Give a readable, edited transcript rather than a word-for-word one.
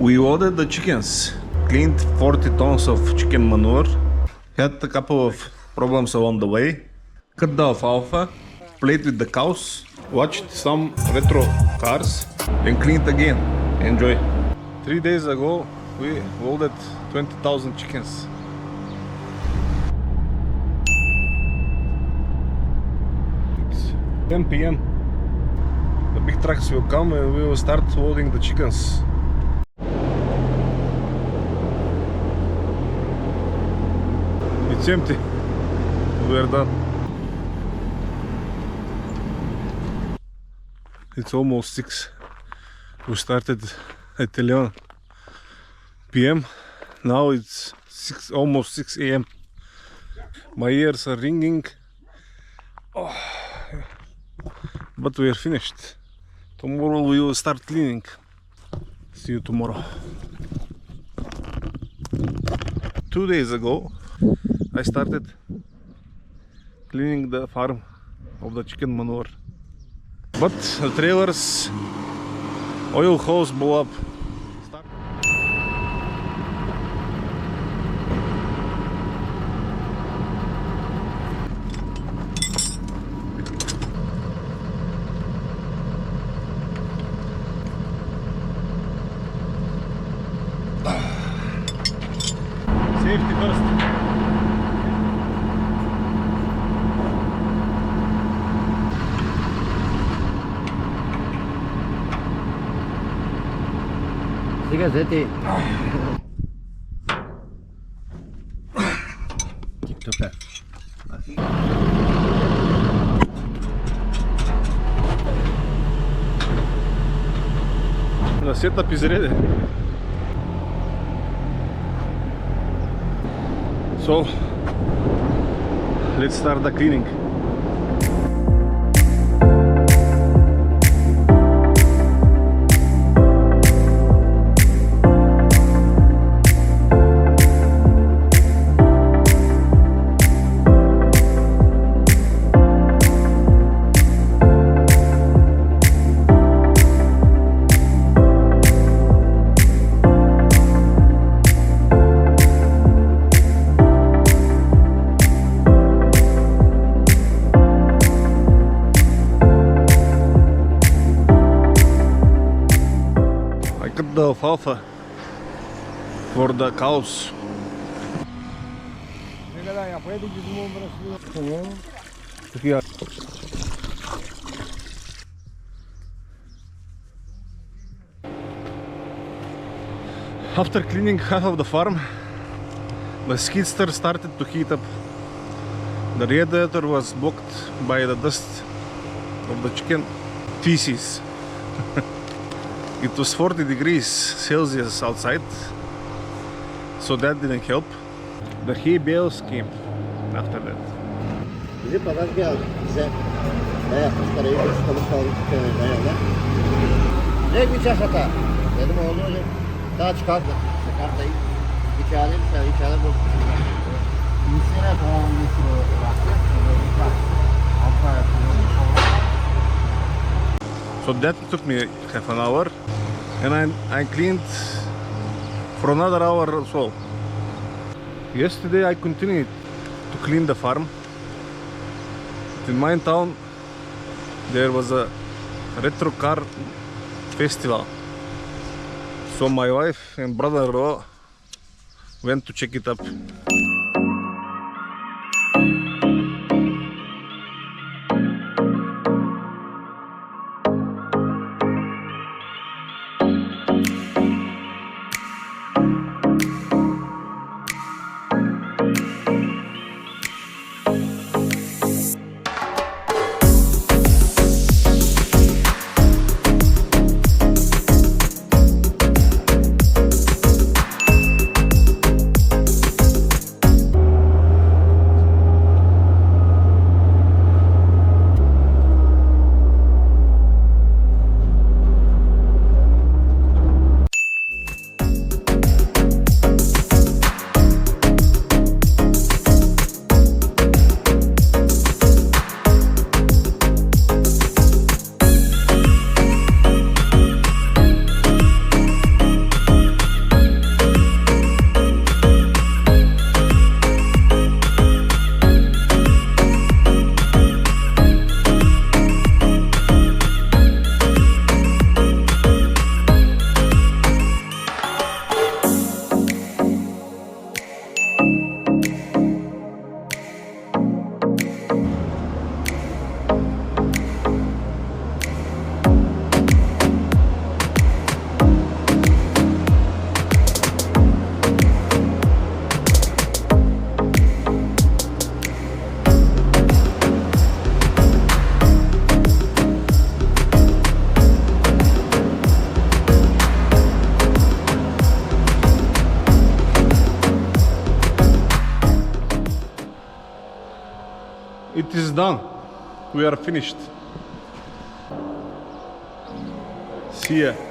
We ordered the chickens, cleaned 40 tons of chicken manure, had a couple of problems along the way, cut the alfalfa, played with the cows, watched some retro cars, and cleaned again. Enjoy. 3 days ago, we loaded 20,000 chickens. It's 10 p.m. The big trucks will come and we will start loading the chickens. It's empty. We are done. It's almost 6. We started at 11 p.m. Now it's almost 6 a.m. My ears are ringing. Oh. But we are finished. Tomorrow we will start cleaning. See you tomorrow. 2 days ago I started cleaning the farm of the chicken manure. But the trailer's oil hose blew up. Safety first. Gazete. TikTok. The setup is ready. So let's start the cleaning. The alfalfa for the cows. After cleaning half of the farm, the skidster started to heat up. The radiator was blocked by the dust of the chicken feces. It was 40 degrees Celsius outside, so that didn't help. The hay bales came after that. Bizi pazar geldi. Bize yapmış parayı kısıtlamış kaldık dayanlar. Ne bir çaşata. Dedim oğlum öyle. Daha çıkarttı. Çıkartayım. İçeride bu. İnsene tamamı getiriyor. So that took me half an hour, and I cleaned for another hour or so. Yesterday I continued to clean the farm. In my town there was a retro car festival, so my wife and brother-in-law went to check it up. it is done. We are finished. See ya.